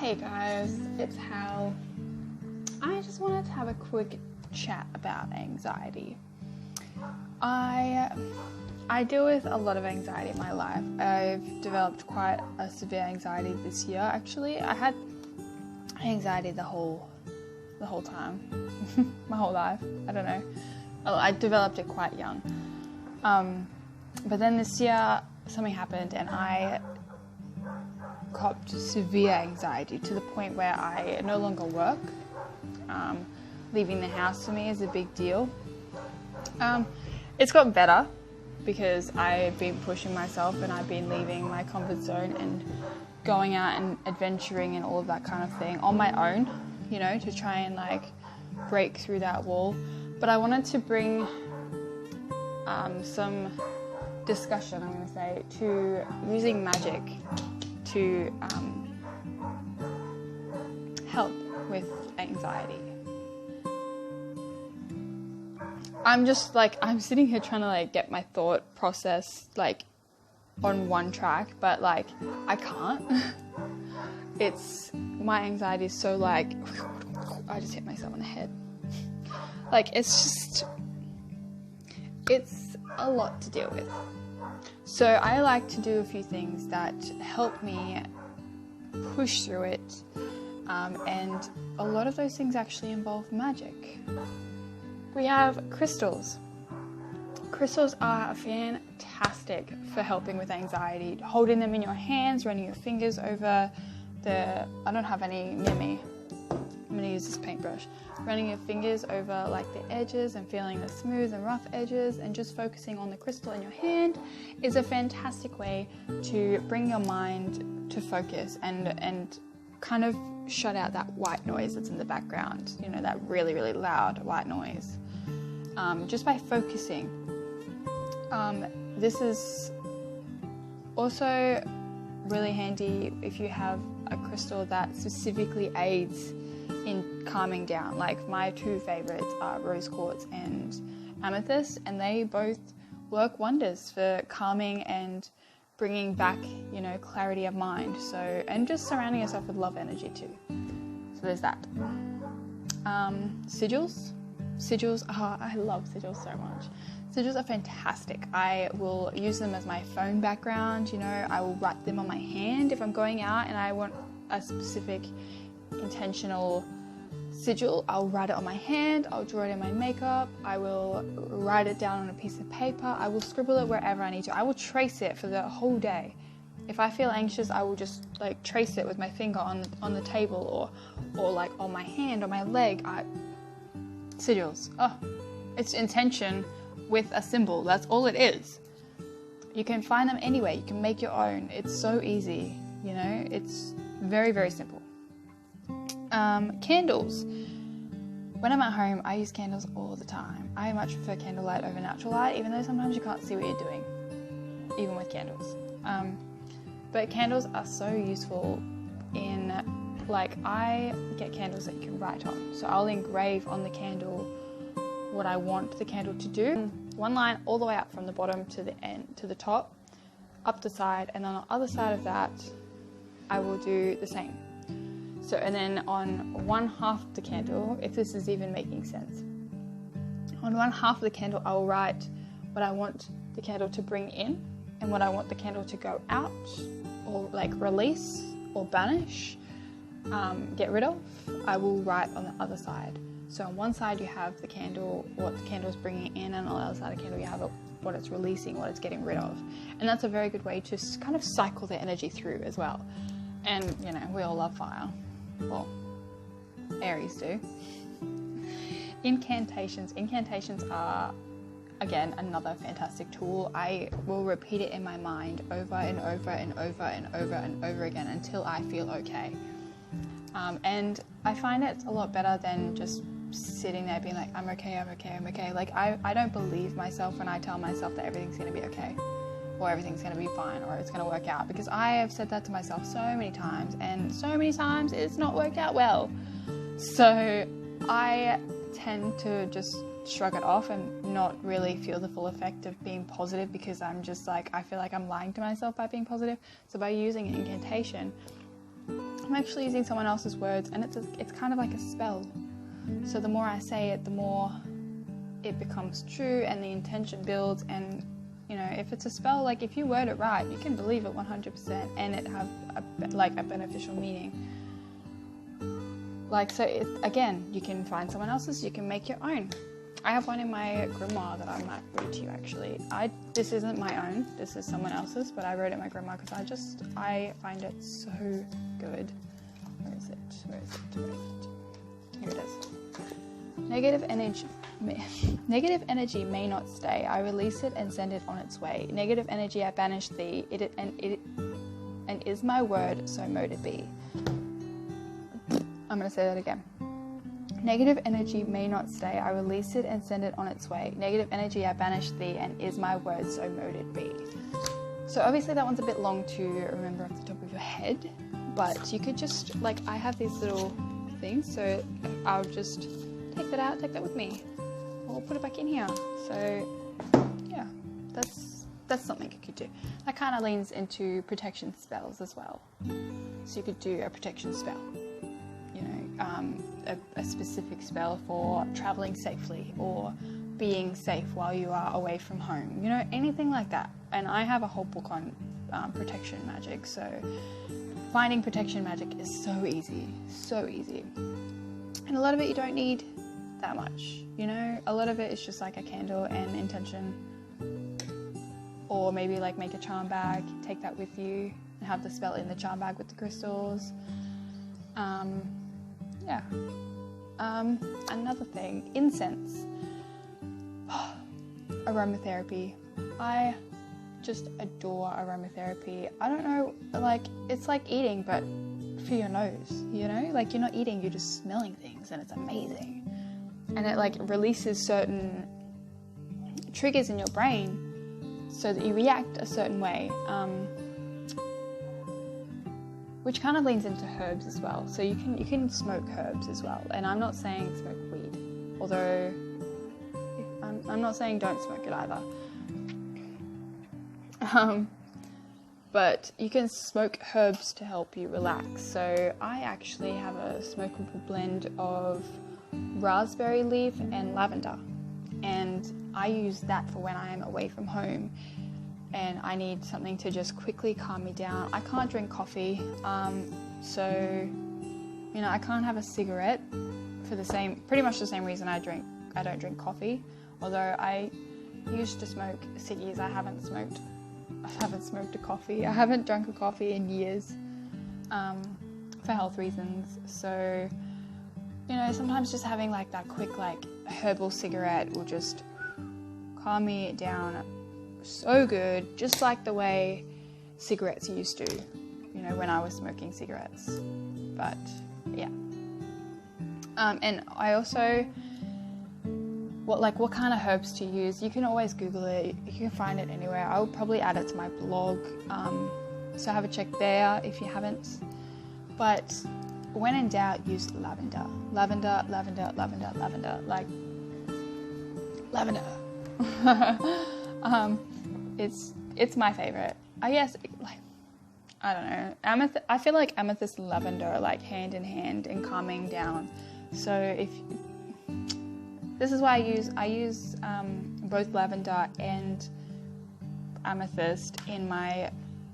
Hey guys, it's Hal. I just wanted to have a quick chat about anxiety. I deal with a lot of anxiety in my life. I've developed quite a severe anxiety this year. Actually, I had anxiety the whole time, my whole life. I don't know. I developed it quite young. But then this year something happened and I copped severe anxiety to the point where I no longer work. Leaving the house for me is a big deal. It's got better because I've been pushing myself and I've been leaving my comfort zone and going out and adventuring and all of that kind of thing on my own, you know, to try and like break through that wall. But I wanted to bring some discussion, I'm going to say, to using magic to help with anxiety. I'm sitting here trying to get my thought process on one track, but I can't. My anxiety is so I just hit myself on the head. It's a lot to deal with. So I like to do a few things that help me push through it, and a lot of those things actually involve magic. We have crystals. Crystals are fantastic for helping with anxiety. Holding them in your hands, running your fingers over I don't have any near me. I'm going to use this paintbrush. Running your fingers over the edges and feeling the smooth and rough edges and just focusing on the crystal in your hand is a fantastic way to bring your mind to focus and kind of shut out that white noise that's in the background, you know, that really, really loud white noise. Just by focusing. This is also really handy if you have a crystal that specifically aids in calming down. My two favorites are rose quartz and amethyst, and they both work wonders for calming and bringing back, you know, clarity of mind. So, and just surrounding yourself with love energy too. So there's that. Sigils. I love sigils so much. Sigils are fantastic. I will use them as my phone background, you know, I will write them on my hand if I'm going out and I want a specific intentional sigil. I'll write it on my hand, I'll draw it in my makeup, I will write it down on a piece of paper, I will scribble it wherever I need to. I will trace it for the whole day. If I feel anxious, I will just trace it with my finger on the table or on my hand or my leg. Sigils. Oh, it's intention with a symbol. That's all it is. You can find them anywhere. You can make your own. It's so easy, you know. It's very, very simple. Candles. When I'm at home, I use candles all the time. I much prefer candlelight over natural light, even though sometimes you can't see what you're doing, even with candles. But candles are so useful in, I get candles that you can write on. So I'll engrave on the candle what I want the candle to do. One line all the way up from the bottom to the end, to the top, up the side, and on the other side of that, I will do the same. So, and then on one half of the candle, if this is even making sense, on one half of the candle, I will write what I want the candle to bring in and what I want the candle to go out or release or banish, get rid of. I will write on the other side. So on one side you have the candle, what the candle is bringing in, and on the other side of the candle you have what it's releasing, what it's getting rid of. And that's a very good way to kind of cycle the energy through as well. And, you know, we all love fire. Well, Aries do. Incantations. Incantations are, again, another fantastic tool. I will repeat it in my mind over and over and over and over and over again until I feel okay. And I find it's a lot better than just sitting there being like, I'm okay. I don't believe myself when I tell myself that everything's going to be okay, or everything's going to be fine, or it's going to work out, because I have said that to myself so many times, and so many times it's not worked out well. So I tend to just shrug it off and not really feel the full effect of being positive, because I'm just I feel like I'm lying to myself by being positive. So by using an incantation, I'm actually using someone else's words, and it's kind of like a spell. So the more I say it, the more it becomes true, and the intention builds. And you know, if it's a spell, like if you word it right, you can believe it 100%, and it have a beneficial meaning. Like, so again, you can find someone else's, you can make your own. I have one in my grimoire that I might read to you actually. This isn't my own, this is someone else's, but I wrote it in my grimoire because I find it so good. Where is it? Here it is. Negative energy may not stay. I release it and send it on its way. Negative energy, I banish thee. And is my word, so mote it be. I'm going to say that again. Negative energy may not stay. I release it and send it on its way. Negative energy, I banish thee. And is my word, so mote it be. So obviously that one's a bit long to remember off the top of your head. But you could just, like, I have these little things. So I'll just take that out, take that with me. Or put it back in here. So yeah, that's something you could do. That kind of leans into protection spells as well. So you could do a protection spell. You know, a specific spell for traveling safely or being safe while you are away from home. You know, anything like that. And I have a whole book on protection magic. So finding protection magic is so easy. So easy. And a lot of it you don't need that much, you know. A lot of it is just like a candle and intention, or maybe like make a charm bag, take that with you and have the spell in the charm bag with the crystals. Another thing, incense. Aromatherapy. I just adore aromatherapy. I don't know, like, it's like eating but for your nose, you know, like you're not eating, you're just smelling things, and it's amazing. And it like releases certain triggers in your brain so that you react a certain way, which kind of leans into herbs as well. So you can smoke herbs as well. And I'm not saying smoke weed, although I'm not saying don't smoke it either. But you can smoke herbs to help you relax. So I actually have a smokable blend of raspberry leaf and lavender, and I use that for when I am away from home and I need something to just quickly calm me down. I can't drink coffee, so you know, I can't have a cigarette for pretty much the same reason I don't drink coffee. Although I used to smoke ciggies, I haven't smoked a coffee. I haven't drunk a coffee in years, for health reasons. So you know, sometimes just having like that quick like herbal cigarette will just calm me down so good, just like the way cigarettes used to, you know, when I was smoking cigarettes. But yeah. And I also, what kind of herbs to use, you can always Google it, you can find it anywhere. I'll probably add it to my blog, so have a check there if you haven't. But when in doubt, use lavender. Lavender, lavender, lavender, lavender. Like, lavender. It's my favorite. I guess, like, I don't know. I feel like amethyst and lavender are like hand in hand in calming down. So this is why I use both lavender and amethyst in my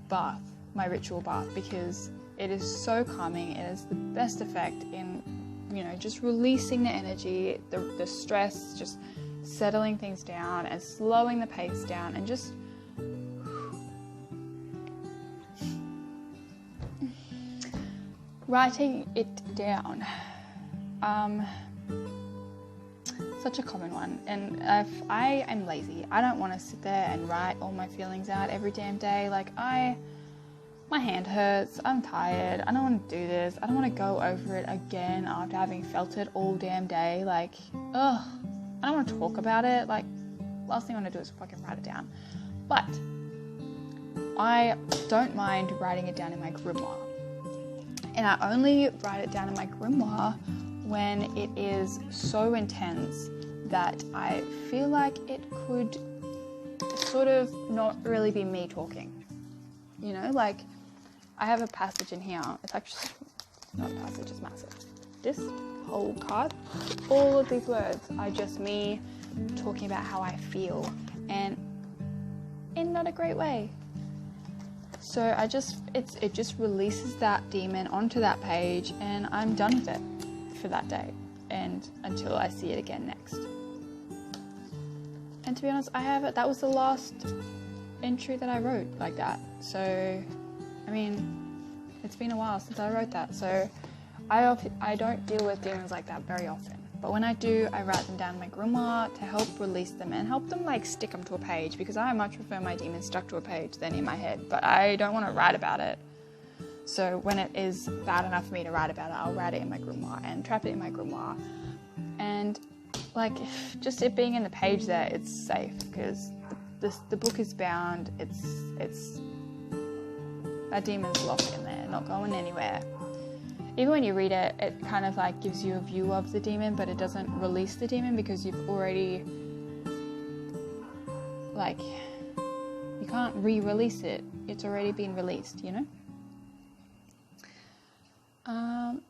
bath, my ritual bath, because it is so calming. It has the best effect in, you know, just releasing the energy, the stress, just settling things down and slowing the pace down and just writing it down. Such a common one. And if I am lazy, I don't want to sit there and write all my feelings out every damn day. Like, my hand hurts, I'm tired, I don't want to do this, I don't want to go over it again after having felt it all damn day. Like, ugh, I don't want to talk about it. Like, last thing I want to do is fucking write it down. But I don't mind writing it down in my grimoire. And I only write it down in my grimoire when it is so intense that I feel like it could sort of not really be me talking. You know, like, I have a passage in here. It's actually, not a passage, it's massive. This whole card, all of these words are just me talking about how I feel, and in not a great way. So it just releases that demon onto that page, and I'm done with it for that day, and until I see it again next. And to be honest, that was the last entry that I wrote like that. So, I mean, it's been a while since I wrote that. So, I don't deal with demons like that very often. But when I do, I write them down in my grimoire to help release them and help them like stick them to a page, because I much prefer my demons stuck to a page than in my head. But I don't want to write about it. So when it is bad enough for me to write about it, I'll write it in my grimoire and trap it in my grimoire. And like, just it being in the page there, it's safe, because the book is bound. It's that demon's locked in there, not going anywhere. Even when you read it, it kind of like gives you a view of the demon, but it doesn't release the demon, because you've already, like, you can't re-release it. It's already been released, you know?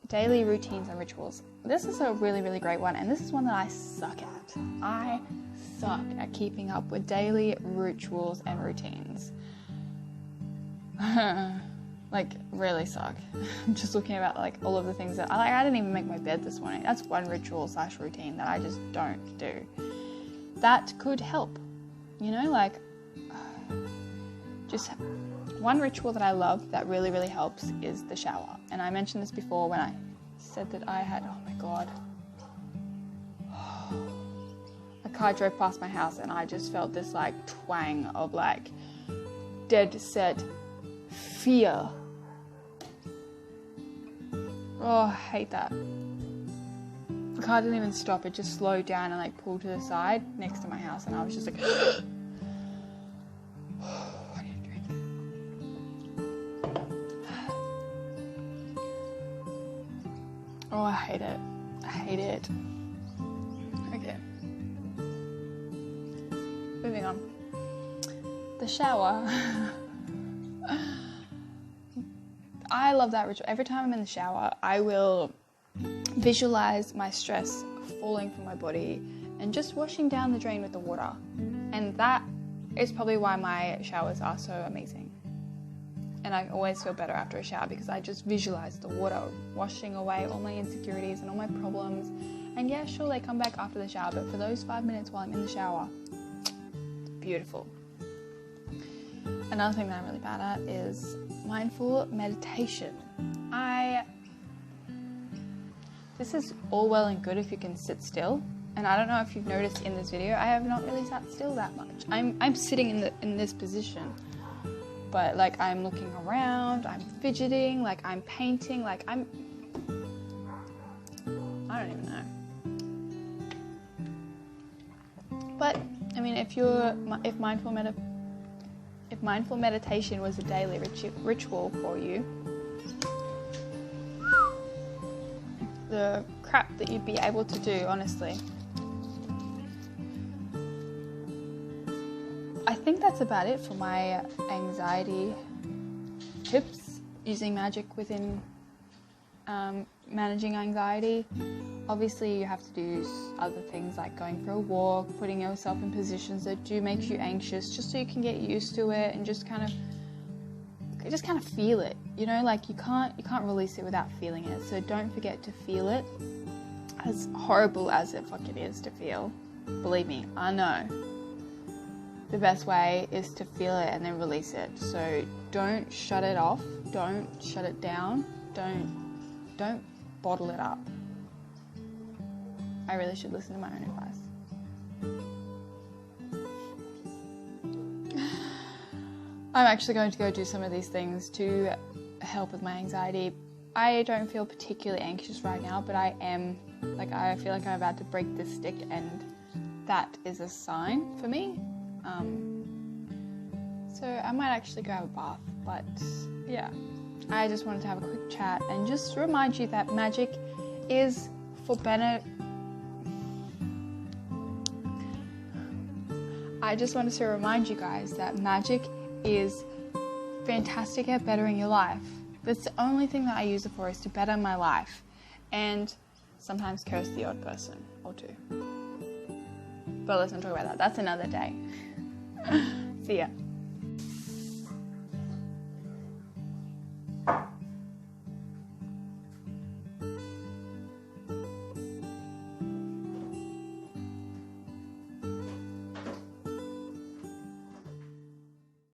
Daily routines and rituals. This is a really, really great one, and this is one that I suck at. I suck at keeping up with daily rituals and routines. Like, really suck. I'm just looking about like all of the things that I didn't even make my bed this morning. That's one ritual / routine that I just don't do. That could help, you know, like just one ritual that I love that really, really helps is the shower. And I mentioned this before when I said that I had, oh my God, a car drove past my house and I just felt this like twang of like dead set fear. Oh, I hate that. The car didn't even stop. It just slowed down and like pulled to the side next to my house, and I was just like, I need a drink. Oh, I hate it. I hate it. Okay. Moving on. The shower. I love that ritual. Every time I'm in the shower, I will visualize my stress falling from my body and just washing down the drain with the water. And that is probably why my showers are so amazing. And I always feel better after a shower, because I just visualize the water washing away all my insecurities and all my problems. And yeah, sure, they come back after the shower, but for those 5 minutes while I'm in the shower, it's beautiful. Another thing that I'm really bad at is mindful meditation. This is all well and good if you can sit still, and I don't know if you've noticed in this video, I have not really sat still that much. I'm sitting in this position, but like I'm looking around, I'm fidgeting, like I'm painting, like I don't even know. But I mean, if mindful meditation was a daily ritual for you, the crap that you'd be able to do, honestly. I think that's about it for my anxiety tips, using magic within managing anxiety. Obviously, you have to do other things like going for a walk, putting yourself in positions that do make you anxious, just so you can get used to it and just kind of feel it. You know, like you can't release it without feeling it. So don't forget to feel it, as horrible as it fucking is to feel. Believe me, I know. The best way is to feel it and then release it. So don't shut it off. Don't shut it down. Don't bottle it up. I really should listen to my own advice. I'm actually going to go do some of these things to help with my anxiety. I don't feel particularly anxious right now, but I am, like, I feel like I'm about to break this stick, and that is a sign for me. So I might actually go have a bath, but yeah. I just wanted to have a quick chat and just remind you that magic is for better. I just wanted to remind you guys that magic is fantastic at bettering your life. That's the only thing that I use it for, is to better my life. And sometimes curse the odd person or two. But let's not talk about that. That's another day. See ya.